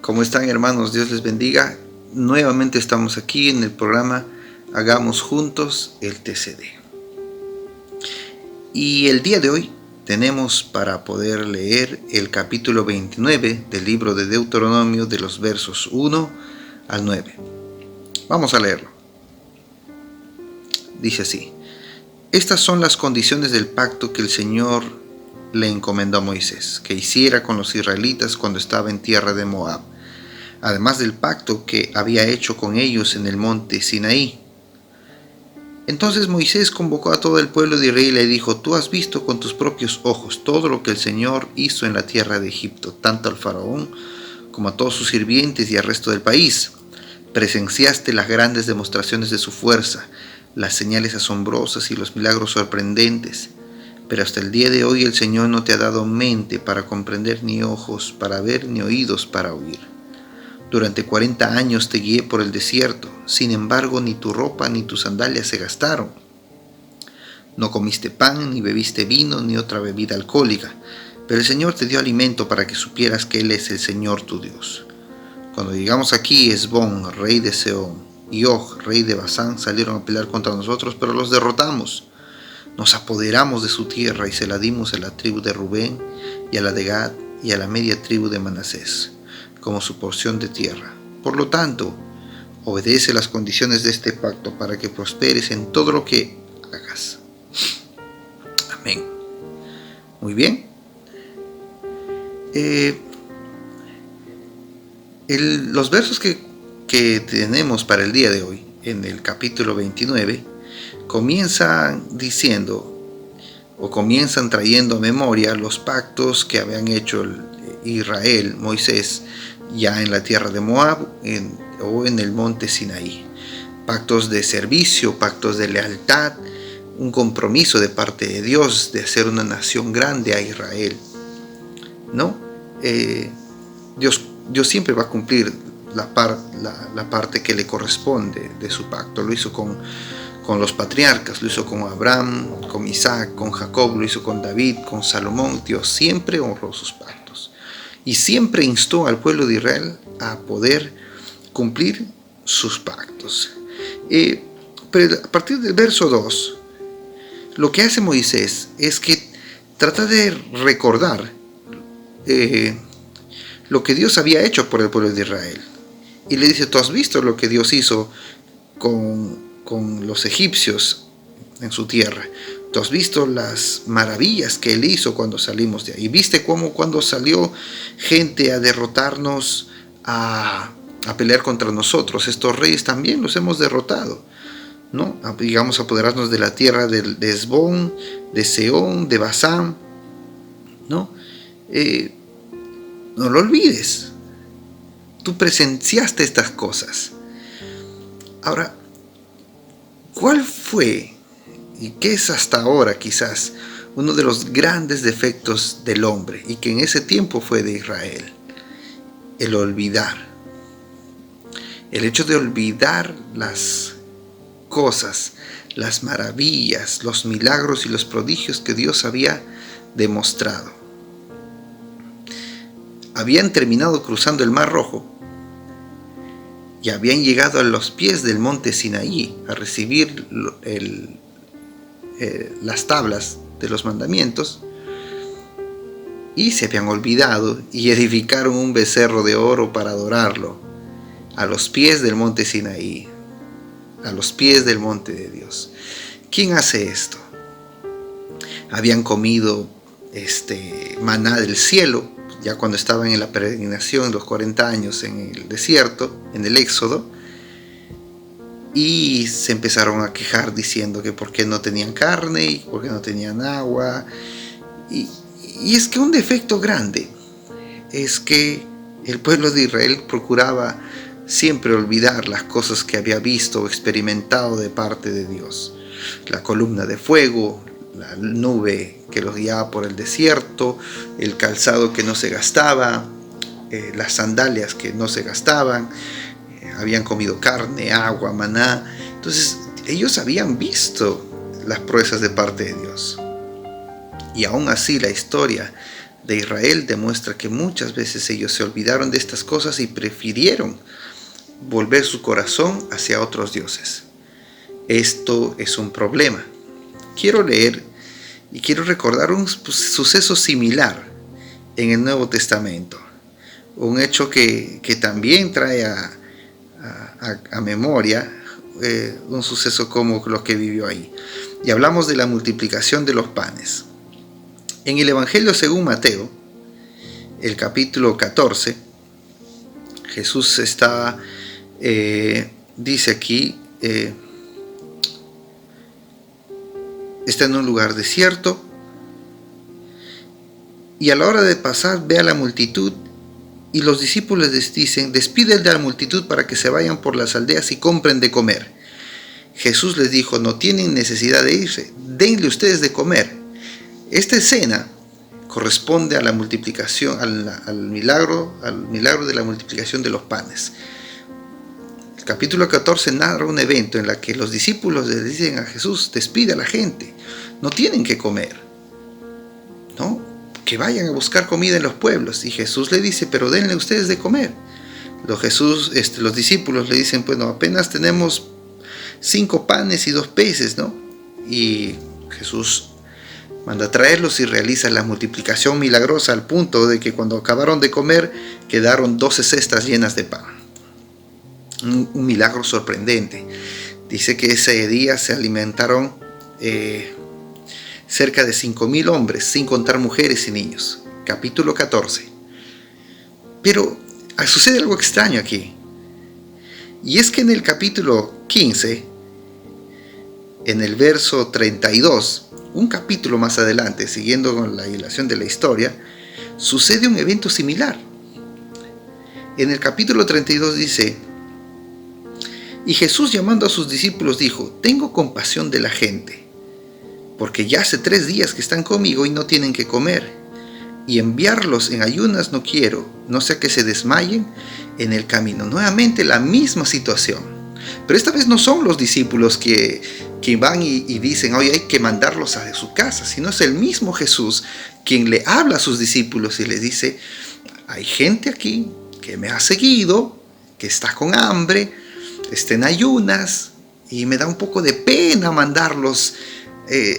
¿Cómo están, hermanos? Dios les bendiga. Nuevamente estamos aquí en el programa Hagamos Juntos el TCD. Y el día de hoy tenemos para poder leer el capítulo 29 del libro de Deuteronomio, de los versos 1 al 9. Vamos a leerlo. Dice así: Estas son las condiciones del pacto que el Señor le encomendó a Moisés que hiciera con los israelitas cuando estaba en tierra de Moab, además del pacto que había hecho con ellos en el monte Sinaí. Entonces Moisés convocó a todo el pueblo de Israel y le dijo: Tú has visto con tus propios ojos todo lo que el Señor hizo en la tierra de Egipto, tanto al faraón como a todos sus sirvientes y al resto del país. Presenciaste las grandes demostraciones de su fuerza, las señales asombrosas y los milagros sorprendentes. Pero hasta el día de hoy el Señor no te ha dado mente para comprender, ni ojos para ver, ni oídos para oír. Durante 40 años te guié por el desierto, sin embargo ni tu ropa ni tus sandalias se gastaron. No comiste pan, ni bebiste vino, ni otra bebida alcohólica, pero el Señor te dio alimento para que supieras que Él es el Señor tu Dios. Cuando llegamos aquí, Esbón, rey de Sehón, y Og, rey de Basán, salieron a pelear contra nosotros, pero los derrotamos. Nos apoderamos de su tierra y se la dimos a la tribu de Rubén y a la de Gad y a la media tribu de Manasés, como su porción de tierra. Por lo tanto, obedece las condiciones de este pacto para que prosperes en todo lo que hagas. Amén. Muy bien. Los versos que tenemos para el día de hoy, en el capítulo 29, comienzan trayendo a memoria los pactos que habían hecho Israel, Moisés, ya en la tierra de Moab o en el monte Sinaí. Pactos de servicio, pactos de lealtad, un compromiso de parte de Dios de hacer una nación grande a Israel, ¿no? Dios siempre va a cumplir la parte que le corresponde de su pacto. Lo hizo con los patriarcas, lo hizo con Abraham, con Isaac, con Jacob, lo hizo con David, con Salomón. Dios siempre honró sus pactos y siempre instó al pueblo de Israel a poder cumplir sus pactos. Pero a partir del verso 2, lo que hace Moisés es que trata de recordar lo que Dios había hecho por el pueblo de Israel. Y le dice: tú has visto lo que Dios hizo con los egipcios en su tierra. Tú has visto las maravillas que Él hizo cuando salimos de ahí. Viste cómo cuando salió gente a derrotarnos, a pelear contra nosotros, estos reyes también los hemos derrotado, ¿no? Digamos, apoderarnos de la tierra de Esbón, de Sehón, de Basán, ¿no? No lo olvides. Tú presenciaste estas cosas. Ahora, ¿cuál fue y qué es hasta ahora quizás uno de los grandes defectos del hombre, y que en ese tiempo fue de Israel? El olvidar. El hecho de olvidar las cosas, las maravillas, los milagros y los prodigios que Dios había demostrado. Habían terminado cruzando el Mar Rojo y habían llegado a los pies del monte Sinaí a recibir las tablas de los mandamientos, y se habían olvidado y edificaron un becerro de oro para adorarlo a los pies del monte Sinaí, a los pies del monte de Dios. ¿Quién hace esto? Habían comido maná del cielo ya cuando estaban en la peregrinación, los 40 años en el desierto, en el Éxodo, y se empezaron a quejar diciendo que por qué no tenían carne y por qué no tenían agua. Y es que un defecto grande es que el pueblo de Israel procuraba siempre olvidar las cosas que había visto o experimentado de parte de Dios. La columna de fuego, la nube que los guiaba por el desierto, el calzado que no se gastaba, las sandalias que no se gastaban, habían comido carne, agua, maná. Entonces ellos habían visto las proezas de parte de Dios. Y aún así la historia de Israel demuestra que muchas veces ellos se olvidaron de estas cosas y prefirieron volver su corazón hacia otros dioses. Esto es un problema. Quiero leer y quiero recordar un suceso similar en el Nuevo Testamento. Un hecho que también trae a memoria un suceso como lo que vivió ahí. Y hablamos de la multiplicación de los panes. En el Evangelio según Mateo, el capítulo 14, Jesús está, dice aquí, está en un lugar desierto y a la hora de pasar ve a la multitud y los discípulos les dicen: despide de la multitud para que se vayan por las aldeas y compren de comer. Jesús les dijo: no tienen necesidad de irse, denle ustedes de comer. Esta escena corresponde a la multiplicación, al milagro de la multiplicación de los panes. El capítulo 14 narra un evento en el que los discípulos le dicen a Jesús: despide a la gente, no tienen que comer, ¿no? Que vayan a buscar comida en los pueblos. Y Jesús le dice: pero denle ustedes de comer. Los discípulos le dicen: bueno, apenas tenemos 5 panes y 2 peces, ¿no? Y Jesús manda a traerlos y realiza la multiplicación milagrosa al punto de que cuando acabaron de comer quedaron 12 cestas llenas de pan. Un milagro sorprendente. Dice que ese día se alimentaron cerca de 5,000 hombres, sin contar mujeres y niños. Capítulo 14. Pero sucede algo extraño aquí. Y es que en el capítulo 15, en el verso 32, un capítulo más adelante, siguiendo con la hilación de la historia, sucede un evento similar. En el capítulo 32 dice: y Jesús, llamando a sus discípulos, dijo: tengo compasión de la gente, porque ya hace 3 días que están conmigo y no tienen que comer, y enviarlos en ayunas no quiero, no sea que se desmayen en el camino. Nuevamente la misma situación, pero esta vez no son los discípulos que van y dicen: oye, hay que mandarlos a su casa, sino es el mismo Jesús quien le habla a sus discípulos y les dice: hay gente aquí que me ha seguido, que está con hambre, está en ayunas, y me da un poco de pena mandarlos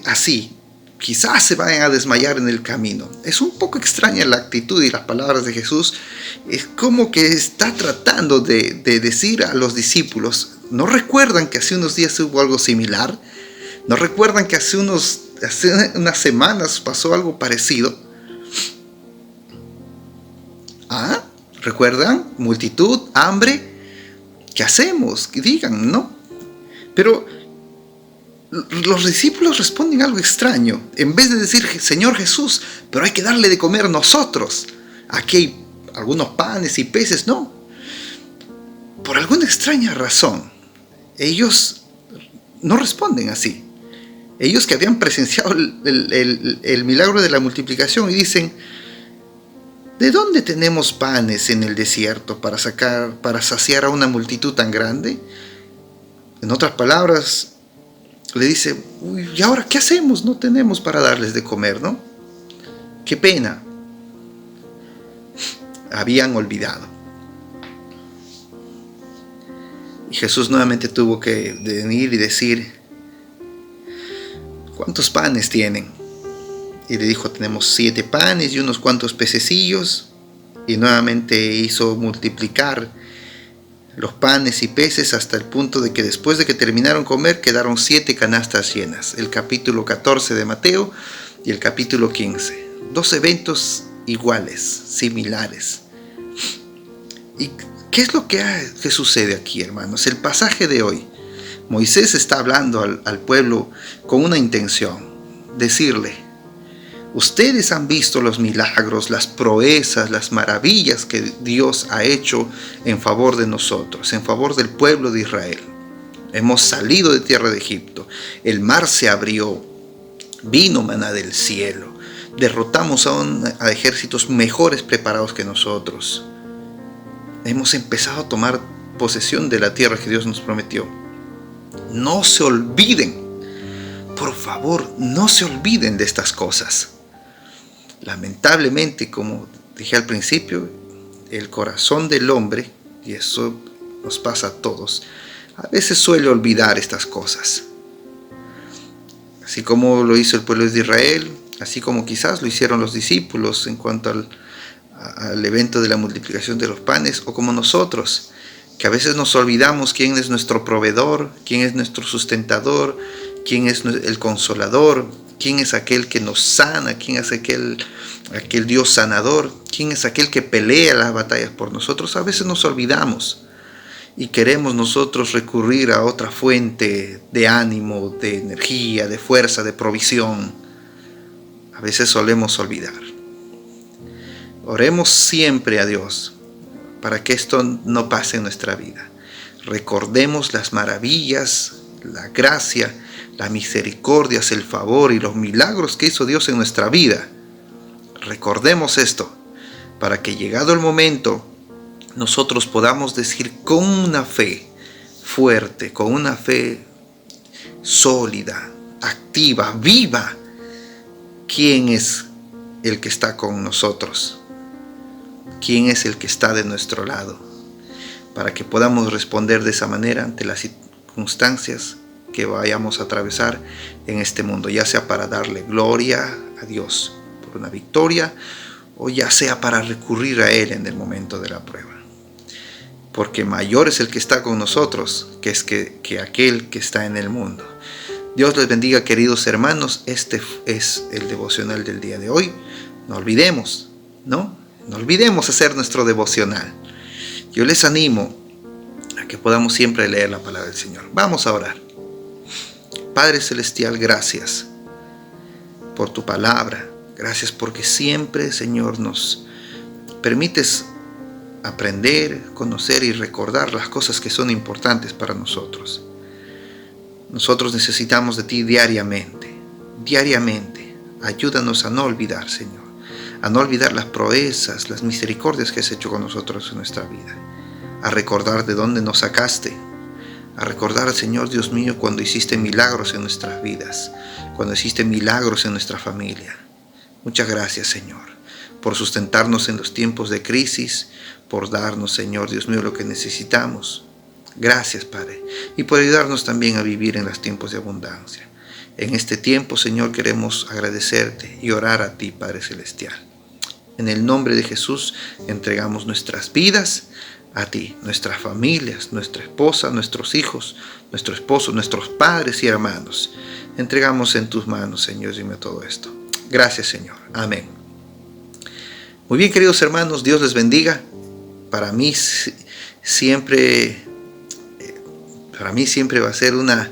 así. Quizás se vayan a desmayar en el camino. Es un poco extraña la actitud y las palabras de Jesús. Es como que está tratando de decir a los discípulos: ¿no recuerdan que hace unos días hubo algo similar? ¿No recuerdan que hace unas semanas pasó algo parecido? ¿Ah? ¿Recuerdan? Multitud, hambre. ¿Qué hacemos? Que digan, ¿no? Pero los discípulos responden algo extraño. En vez de decir: Señor Jesús, pero hay que darle de comer nosotros, aquí hay algunos panes y peces, no. Por alguna extraña razón, ellos no responden así. Ellos que habían presenciado el milagro de la multiplicación y dicen: ¿de dónde tenemos panes en el desierto para saciar a una multitud tan grande? En otras palabras, le dice: uy, ¿y ahora qué hacemos? No tenemos para darles de comer, ¿no? Qué pena. Habían olvidado. Y Jesús nuevamente tuvo que venir y decir: ¿cuántos panes tienen? Y le dijo: tenemos 7 panes y unos cuantos pececillos. Y nuevamente hizo multiplicar los panes y peces hasta el punto de que después de que terminaron comer quedaron 7 canastas llenas. El capítulo 14 de Mateo y el capítulo 15. 2 eventos iguales, similares. ¿Y qué es lo que sucede aquí, hermanos? El pasaje de hoy. Moisés está hablando al pueblo con una intención: decirle: ustedes han visto los milagros, las proezas, las maravillas que Dios ha hecho en favor de nosotros, en favor del pueblo de Israel. Hemos salido de tierra de Egipto, el mar se abrió, vino maná del cielo, derrotamos a ejércitos mejores preparados que nosotros. Hemos empezado a tomar posesión de la tierra que Dios nos prometió. No se olviden, por favor, no se olviden de estas cosas. Lamentablemente, como dije al principio, el corazón del hombre, y eso nos pasa a todos, a veces suele olvidar estas cosas. Así como lo hizo el pueblo de Israel, así como quizás lo hicieron los discípulos en cuanto al evento de la multiplicación de los panes, o como nosotros, que a veces nos olvidamos quién es nuestro proveedor, quién es nuestro sustentador, quién es el consolador, quién es aquel que nos sana, quién es aquel Dios sanador, quién es aquel que pelea las batallas por nosotros. A veces nos olvidamos y queremos nosotros recurrir a otra fuente de ánimo, de energía, de fuerza, de provisión. A veces solemos olvidar. Oremos siempre a Dios para que esto no pase en nuestra vida. Recordemos las maravillas, la gracia, las misericordias, el favor y los milagros que hizo Dios en nuestra vida. Recordemos esto para que llegado el momento nosotros podamos decir con una fe fuerte, con una fe sólida, activa, viva, quién es el que está con nosotros, quién es el que está de nuestro lado, para que podamos responder de esa manera ante las circunstancias que vayamos a atravesar en este mundo, ya sea para darle gloria a Dios por una victoria, o ya sea para recurrir a Él en el momento de la prueba. Porque mayor es el que está con nosotros que aquel que está en el mundo. Dios les bendiga, queridos hermanos. Este es el devocional del día de hoy. No olvidemos, no olvidemos hacer nuestro devocional. Yo les animo a que podamos siempre leer la palabra del Señor. Vamos a orar. Padre Celestial, gracias por tu palabra. Gracias porque siempre, Señor, nos permites aprender, conocer y recordar las cosas que son importantes para nosotros. Nosotros necesitamos de ti diariamente. Ayúdanos a no olvidar, Señor, a no olvidar las proezas, las misericordias que has hecho con nosotros en nuestra vida, a recordar de dónde nos sacaste, a recordar, Señor Dios mío, cuando hiciste milagros en nuestras vidas, cuando hiciste milagros en nuestra familia. Muchas gracias, Señor, por sustentarnos en los tiempos de crisis, por darnos, Señor Dios mío, lo que necesitamos. Gracias, Padre, y por ayudarnos también a vivir en los tiempos de abundancia. En este tiempo, Señor, queremos agradecerte y orar a ti, Padre Celestial. En el nombre de Jesús, entregamos nuestras vidas a ti, nuestras familias, nuestra esposa, nuestros hijos, nuestro esposo, nuestros padres y hermanos. Entregamos en tus manos, Señor, dime todo esto. Gracias, Señor. Amén. Muy bien, queridos hermanos, Dios les bendiga. Para mí siempre va a ser una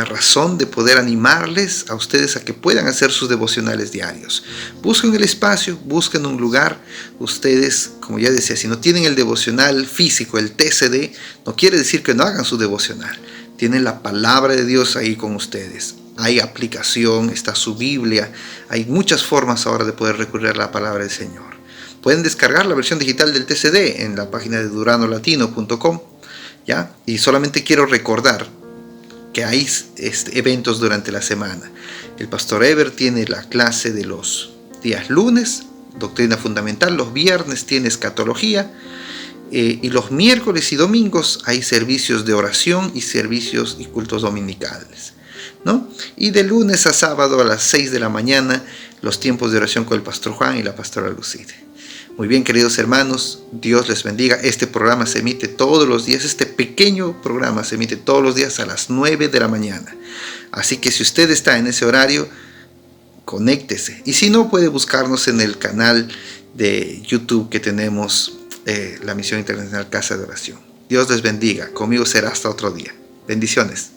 razón de poder animarles a ustedes a que puedan hacer sus devocionales diarios. Busquen el espacio, busquen un lugar. Ustedes, como ya decía, si no tienen el devocional físico, el TCD, no quiere decir que no hagan su devocional. Tienen la palabra de Dios ahí con ustedes. Hay aplicación, está su Biblia. Hay muchas formas ahora de poder recurrir a la palabra del Señor. Pueden descargar la versión digital del TCD en la página de duranolatino.com, ¿ya? Y solamente quiero recordar que hay eventos durante la semana. El pastor Ever tiene la clase de los días lunes, doctrina fundamental. Los viernes tiene escatología. Y los miércoles y domingos hay servicios de oración y servicios y cultos dominicales, ¿no? Y de lunes a sábado a las 6 de la mañana, los tiempos de oración con el pastor Juan y la pastora Lucide. Muy bien, queridos hermanos, Dios les bendiga. Este programa se emite todos los días, este pequeño programa se emite todos los días a las 9 de la mañana. Así que si usted está en ese horario, conéctese. Y si no, puede buscarnos en el canal de YouTube que tenemos, la Misión Internacional Casa de Oración. Dios les bendiga. Conmigo será hasta otro día. Bendiciones.